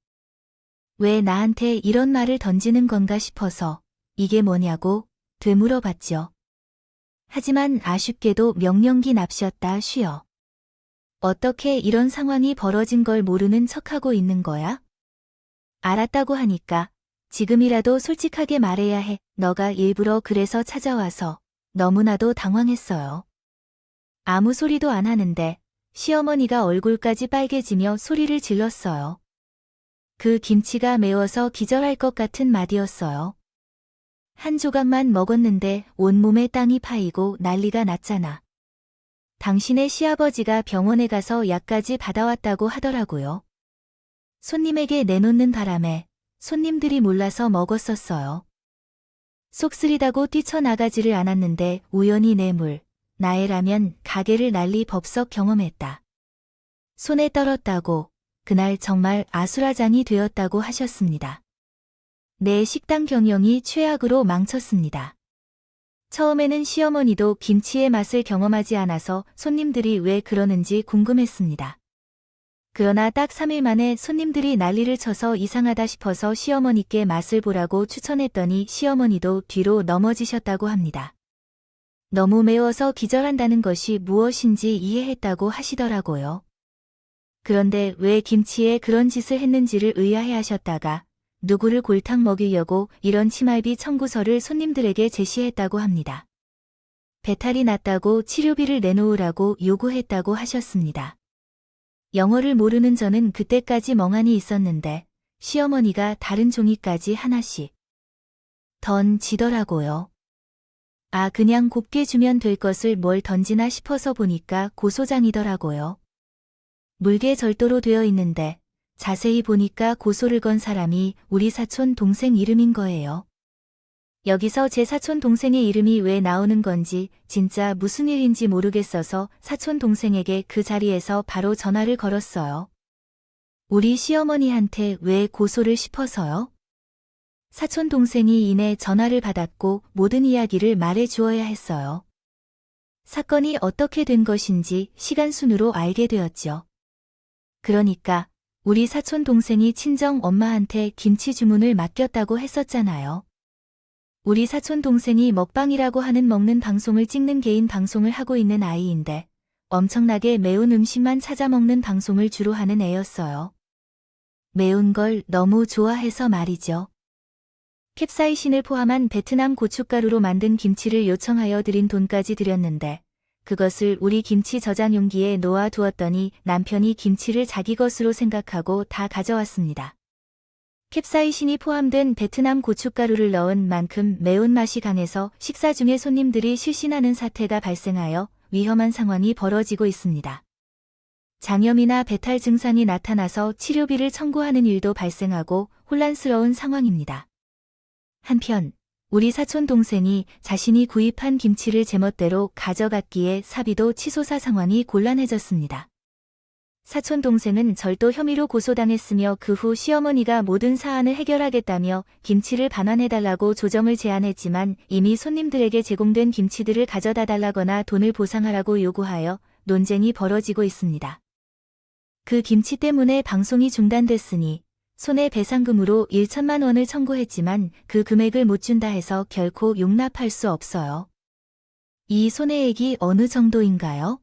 왜 나한테 이런 말을 던지는 건가 싶어서 이게 뭐냐고 되물어봤죠. 하지만 아쉽게도 명령기 납시였다 쉬어. 어떻게 이런 상황이 벌어진 걸 모르는 척하고 있는 거야? 알았다고 하니까 지금이라도 솔직하게 말해야 해. 너가 일부러 그래서 찾아와서 너무나도 당황했어요. 아무 소리도 안 하는데 시어머니가 얼굴까지 빨개지며 소리를 질렀어요. 그 김치가 매워서 기절할 것 같은 맛이었어요. 한 조각만 먹었는데 온몸에 땅이 파이고 난리가 났잖아. 당신의 시아버지가 병원에 가서 약까지 받아왔다고 하더라고요. 손님에게 내놓는 바람에 손님들이 몰라서 먹었었어요. 속 쓰리다고 뛰쳐나가지를 않았는데 우연히 뇌물, 나애라면 가게를 날리 법석 경험했다. 손에 떨었다고 그날 정말 아수라장이 되었다고 하셨습니다. 내 식당 경영이 최악으로 망쳤습니다. 처음에는 시어머니도 김치의 맛을 경험하지 않아서 손님들이 왜 그러는지 궁금했습니다. 그러나 딱 3일 만에 손님들이 난리를 쳐서 이상하다 싶어서 시어머니께 맛을 보라고 추천했더니 시어머니도 뒤로 넘어지셨다고 합니다. 너무 매워서 기절한다는 것이 무엇인지 이해했다고 하시더라고요. 그런데 왜 김치에 그런 짓을 했는지를 의아해하셨다가 누구를 골탕 먹이려고 이런 치말비 청구서를 손님들에게 제시했다고 합니다. 배탈이 났다고 치료비를 내놓으라고 요구했다고 하셨습니다. 영어를 모르는 저는 그때까지 멍하니 있었는데 시어머니가 다른 종이까지 하나씩 던지더라고요. 아, 그냥 곱게 주면 될 것을 뭘 던지나 싶어서 보니까 고소장이더라고요. 물개 절도로 되어 있는데 자세히 보니까 고소를 건 사람이 우리 사촌 동생 이름인 거예요. 여기서 제 사촌 동생의 이름이 왜 나오는 건지 진짜 무슨 일인지 모르겠어서 사촌 동생에게 그 자리에서 바로 전화를 걸었어요. 우리 시어머니한테 왜 고소를 싶어서요? 사촌 동생이 이내 전화를 받았고 모든 이야기를 말해 주어야 했어요. 사건이 어떻게 된 것인지 시간 순으로 알게 되었죠. 그러니까 우리 사촌 동생이 친정 엄마한테 김치 주문을 맡겼다고 했었잖아요. 우리 사촌 동생이 먹방이라고 하는 먹는 방송을 찍는 개인 방송을 하고 있는 아이인데 엄청나게 매운 음식만 찾아 먹는 방송을 주로 하는 애였어요. 매운 걸 너무 좋아해서 말이죠. 캡사이신을 포함한 베트남 고춧가루로 만든 김치를 요청하여 드린 돈까지 드렸는데 그것을 우리 김치 저장 용기에 놓아 두었더니 남편이 김치를 자기 것으로 생각하고 다 가져왔습니다. 캡사이신이 포함된 베트남 고춧가루를 넣은 만큼 매운맛이 강해서 식사 중에 손님들이 실신하는 사태가 발생하여 위험한 상황이 벌어지고 있습니다. 장염이나 배탈 증상이 나타나서 치료비를 청구하는 일도 발생하고 혼란스러운 상황입니다. 한편 우리 사촌 동생이 자신이 구입한 김치를 제멋대로 가져갔기에 사비도 치솟아 상황이 곤란해졌습니다. 사촌 동생은 절도 혐의로 고소당했으며 그 후 시어머니가 모든 사안을 해결하겠다며 김치를 반환해달라고 조정을 제안했지만 이미 손님들에게 제공된 김치들을 가져다 달라거나 돈을 보상하라고 요구하여 논쟁이 벌어지고 있습니다. 그 김치 때문에 방송이 중단됐으니 손해배상금으로 1천만 원을 청구했지만 그 금액을 못 준다 해서 결코 용납할 수 없어요. 이 손해액이 어느 정도인가요?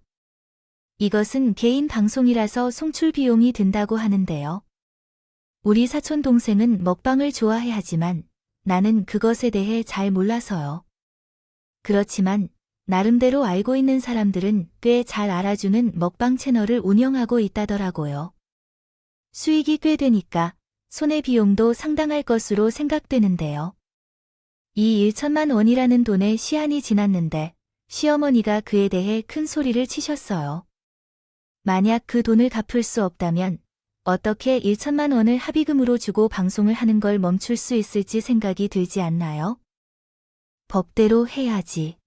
이것은 개인 방송이라서 송출 비용이 든다고 하는데요. 우리 사촌 동생은 먹방을 좋아해 하지만 나는 그것에 대해 잘 몰라서요. 그렇지만 나름대로 알고 있는 사람들은 꽤 잘 알아주는 먹방 채널을 운영하고 있다더라고요. 수익이 꽤 되니까 손해비용도 상당할 것으로 생각되는데요. 이 1천만 원이라는 돈의 시한이 지났는데 시어머니가 그에 대해 큰 소리를 치셨어요. 만약 그 돈을 갚을 수 없다면 어떻게 1천만 원을 합의금으로 주고 방송을 하는 걸 멈출 수 있을지 생각이 들지 않나요? 법대로 해야지.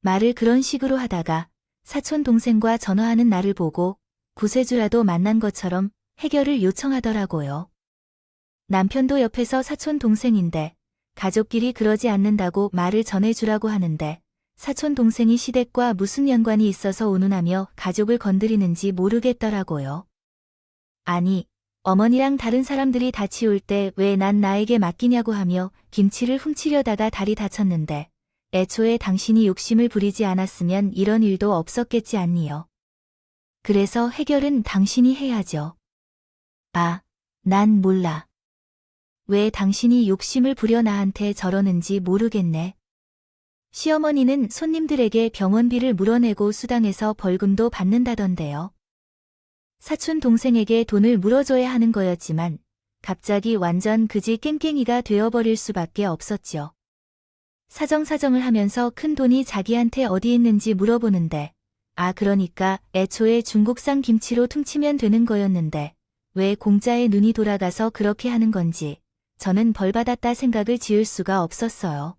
말을 그런 식으로 하다가 사촌 동생과 전화하는 나를 보고 구세주라도 만난 것처럼 해결을 요청하더라고요. 남편도 옆에서 사촌 동생인데 가족끼리 그러지 않는다고 말을 전해주라고 하는데 사촌 동생이 시댁과 무슨 연관이 있어서 운운하며 가족을 건드리는지 모르겠더라고요. 아니, 어머니랑 다른 사람들이 다 치울 때 왜 난 나에게 맡기냐고 하며 김치를 훔치려다가 다리 다쳤는데 애초에 당신이 욕심을 부리지 않았으면 이런 일도 없었겠지 않니요. 그래서 해결은 당신이 해야죠. 아, 난 몰라. 왜 당신이 욕심을 부려 나한테 저러는지 모르겠네. 시어머니는 손님들에게 병원비를 물어내고 수당에서 벌금도 받는다던데요. 사촌 동생에게 돈을 물어줘야 하는 거였지만 갑자기 완전 그지 깽깽이가 되어버릴 수밖에 없었죠. 사정사정을 하면서 큰 돈이 자기한테 어디 있는지 물어보는데 그러니까 애초에 중국산 김치로 퉁치면 되는 거였는데 왜 공짜에 눈이 돌아가서 그렇게 하는 건지 저는 벌받았다 생각을 지을 수가 없었어요.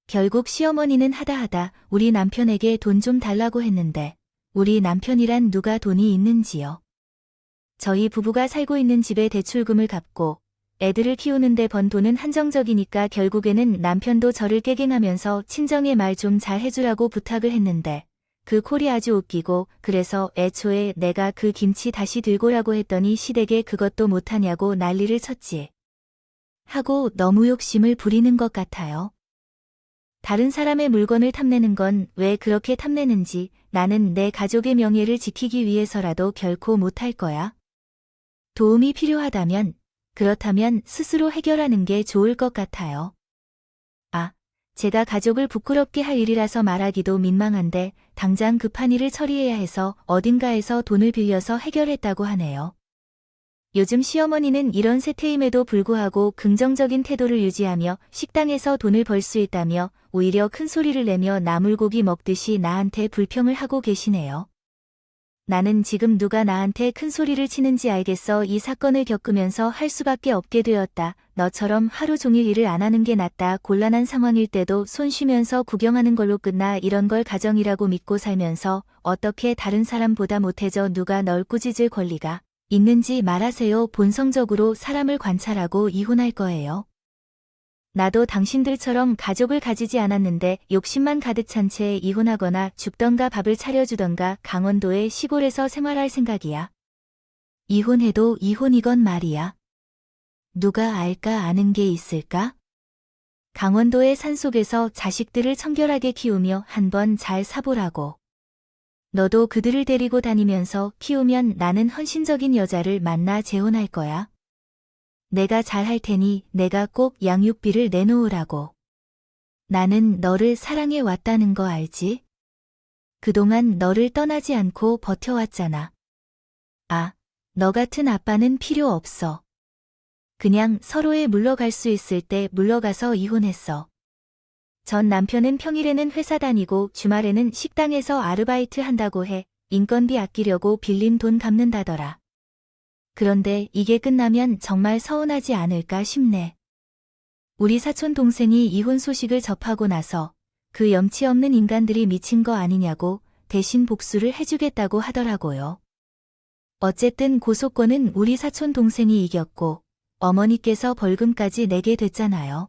결국 시어머니는 하다 우리 남편에게 돈 좀 달라고 했는데 우리 남편이란 누가 돈이 있는지요. 저희 부부가 살고 있는 집에 대출금을 갚고 애들을 키우는데 번 돈은 한정적이니까 결국에는 남편도 저를 깨갱하면서 친정에 말 좀 잘 해주라고 부탁을 했는데 그 콜이 아주 웃기고 그래서 애초에 내가 그 김치 다시 들고라고 했더니 시댁에 그것도 못하냐고 난리를 쳤지. 하고 너무 욕심을 부리는 것 같아요. 다른 사람의 물건을 탐내는 건 왜 그렇게 탐내는지 나는 내 가족의 명예를 지키기 위해서라도 결코 못할 거야. 도움이 필요하다면 그렇다면 스스로 해결하는 게 좋을 것 같아요. 제가 가족을 부끄럽게 할 일이라서 말하기도 민망한데 당장 급한 일을 처리해야 해서 어딘가에서 돈을 빌려서 해결했다고 하네요. 요즘 시어머니는 이런 세태임에도 불구하고 긍정적인 태도를 유지하며 식당에서 돈을 벌 수 있다며 오히려 큰 소리를 내며 나물고기 먹듯이 나한테 불평을 하고 계시네요. 나는 지금 누가 나한테 큰 소리를 치는지 알겠어. 이 사건을 겪으면서 할 수밖에 없게 되었다. 너처럼 하루 종일 일을 안 하는 게 낫다. 곤란한 상황일 때도 손 쉬면서 구경하는 걸로 끝나 이런 걸 가정이라고 믿고 살면서 어떻게 다른 사람보다 못해져 누가 널 꾸짖을 권리가 있는지 말하세요. 본성적으로 사람을 관찰하고 이혼할 거예요. 나도 당신들처럼 가족을 가지지 않았는데 욕심만 가득 찬 채 이혼하거나 죽던가 밥을 차려주던가 강원도의 시골에서 생활할 생각이야. 이혼해도 이혼이건 말이야. 누가 알까 아는 게 있을까? 강원도의 산속에서 자식들을 청결하게 키우며 한번 잘 사보라고. 너도 그들을 데리고 다니면서 키우면 나는 헌신적인 여자를 만나 재혼할 거야. 내가 잘할 테니 내가 꼭 양육비를 내놓으라고. 나는 너를 사랑해 왔다는 거 알지? 그동안 너를 떠나지 않고 버텨왔잖아. 아, 너 같은 아빠는 필요 없어. 그냥 서로에 물러갈 수 있을 때 물러가서 이혼했어. 전 남편은 평일에는 회사 다니고 주말에는 식당에서 아르바이트 한다고 해 인건비 아끼려고 빌린 돈 갚는다더라. 그런데 이게 끝나면 정말 서운하지 않을까 싶네. 우리 사촌 동생이 이혼 소식을 접하고 나서 그 염치 없는 인간들이 미친 거 아니냐고 대신 복수를 해주겠다고 하더라고요. 어쨌든 고소권은 우리 사촌 동생이 이겼고 어머니께서 벌금까지 내게 됐잖아요.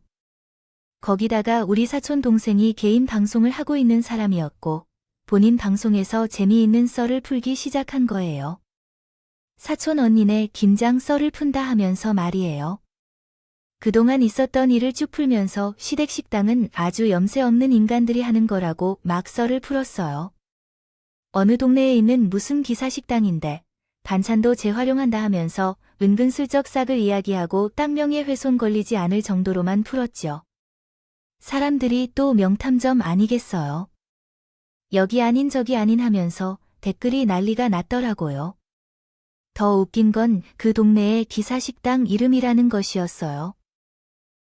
거기다가 우리 사촌 동생이 개인 방송을 하고 있는 사람이었고 본인 방송에서 재미있는 썰을 풀기 시작한 거예요. 사촌 언니네 김장 썰을 푼다 하면서 말이에요. 그동안 있었던 일을 쭉 풀면서 시댁식당은 아주 염세 없는 인간들이 하는 거라고 막 썰을 풀었어요. 어느 동네에 있는 무슨 기사식당인데 반찬도 재활용한다 하면서 은근슬쩍 싹을 이야기하고 땅 명예훼손 걸리지 않을 정도로만 풀었죠. 사람들이 또 명탐정 아니겠어요. 여기 아닌 저기 아닌 하면서 댓글이 난리가 났더라고요. 더 웃긴 건 그 동네의 기사식당 이름이라는 것이었어요.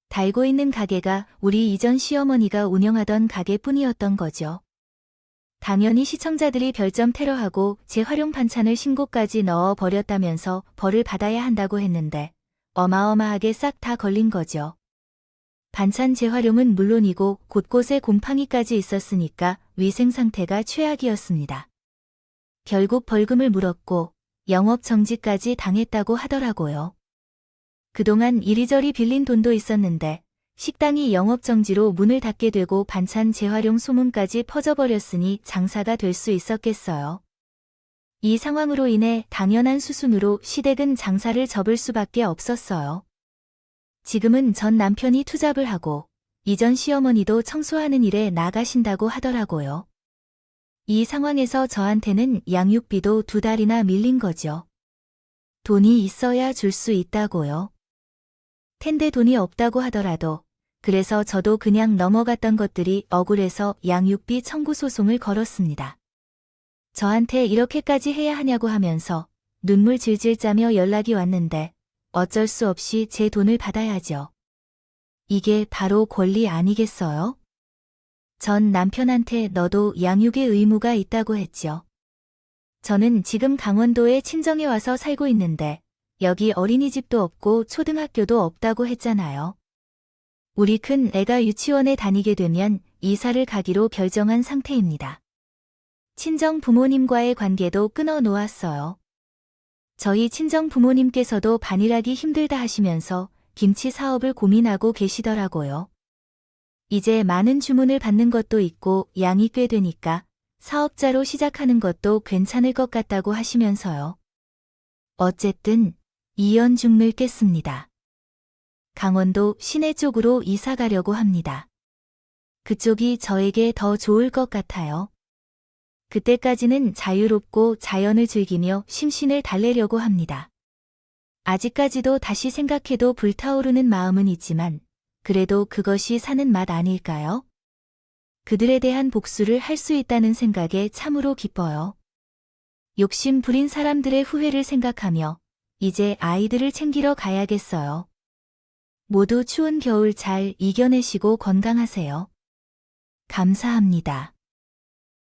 달고 있는 가게가 우리 이전 시어머니가 운영하던 가게뿐이었던 거죠. 당연히 시청자들이 별점 테러하고 재활용 반찬을 신고까지 넣어 버렸다면서 벌을 받아야 한다고 했는데 어마어마하게 싹 다 걸린 거죠. 반찬 재활용은 물론이고 곳곳에 곰팡이까지 있었으니까 위생 상태가 최악이었습니다. 결국 벌금을 물었고 영업 정지까지 당했다고 하더라고요. 그동안 이리저리 빌린 돈도 있었는데 식당이 영업 정지로 문을 닫게 되고 반찬 재활용 소문까지 퍼져버렸으니 장사가 될 수 있었겠어요. 이 상황으로 인해 당연한 수순으로 시댁은 장사를 접을 수밖에 없었어요. 지금은 전 남편이 투잡을 하고 이전 시어머니도 청소하는 일에 나가신다고 하더라고요. 이 상황에서 저한테는 양육비도 2달이나 밀린 거죠. 돈이 있어야 줄 수 있다고요. 텐데 돈이 없다고 하더라도 그래서 저도 그냥 넘어갔던 것들이 억울해서 양육비 청구 소송을 걸었습니다. 저한테 이렇게까지 해야 하냐고 하면서 눈물 질질 짜며 연락이 왔는데 어쩔 수 없이 제 돈을 받아야죠. 이게 바로 권리 아니겠어요? 전 남편한테 너도 양육의 의무가 있다고 했죠. 저는 지금 강원도에 친정에 와서 살고 있는데 여기 어린이집도 없고 초등학교도 없다고 했잖아요. 우리 큰 애가 유치원에 다니게 되면 이사를 가기로 결정한 상태입니다. 친정 부모님과의 관계도 끊어 놓았어요. 저희 친정 부모님께서도 반일하기 힘들다 하시면서 김치 사업을 고민하고 계시더라고요. 이제 많은 주문을 받는 것도 있고 양이 꽤 되니까 사업자로 시작하는 것도 괜찮을 것 같다고 하시면서요. 어쨌든 이연중를 깼습니다. 강원도 시내 쪽으로 이사 가려고 합니다. 그쪽이 저에게 더 좋을 것 같아요. 그때까지는 자유롭고 자연을 즐기며 심신을 달래려고 합니다. 아직까지도 다시 생각해도 불타오르는 마음은 있지만 그래도 그것이 사는 맛 아닐까요? 그들에 대한 복수를 할 수 있다는 생각에 참으로 기뻐요. 욕심 부린 사람들의 후회를 생각하며 이제 아이들을 챙기러 가야겠어요. 모두 추운 겨울 잘 이겨내시고 건강하세요. 감사합니다.